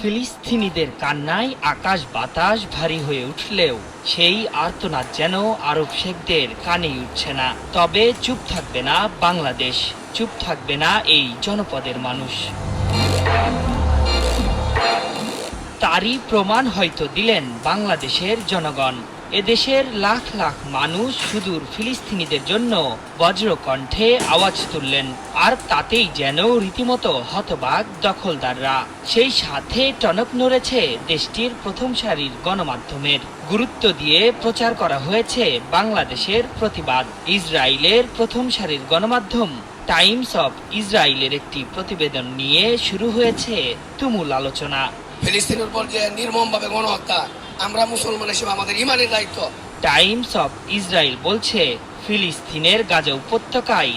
ফিলিস্তিনিদের কান্নায় আকাশ বাতাস ভারী হয়ে উঠলেও সেই আর্তনাদ যেন আরব শেখদের কানেই উঠছে না। তবে চুপ থাকবে না বাংলাদেশ, চুপ থাকবে না এই জনপদের মানুষ। তারই প্রমাণ হয়তো দিলেন বাংলাদেশের জনগণ। এদেশের লাখ লাখ মানুষ সুদূর ফিলিস্তিনিদের জন্য বজ্রকণ্ঠে আওয়াজ তুললেন, আর তাতেই যেন রীতিমতো হতবাক দখলদাররা। সেই সাথে টনক নড়েছে দেশটির প্রথম সারির গণমাধ্যমের। গুরুত্ব দিয়ে প্রচার করা হয়েছে বাংলাদেশের প্রতিবাদ। ইসরায়েলের প্রথম সারির গণমাধ্যম টাইমস অফ ইসরায়েলের একটি প্রতিবেদন নিয়ে শুরু হয়েছে তুমুল আলোচনা। ফিলিস্তিনের উপর যে নির্মমভাবে গণহত্যা, আমরা মুসলমান হিসেবে আমাদের ইমানের দায়িত্ব। টাইমস অফ ইসরায়েল বলছে, ফিলিস্তিনের গাজা উপত্যকায়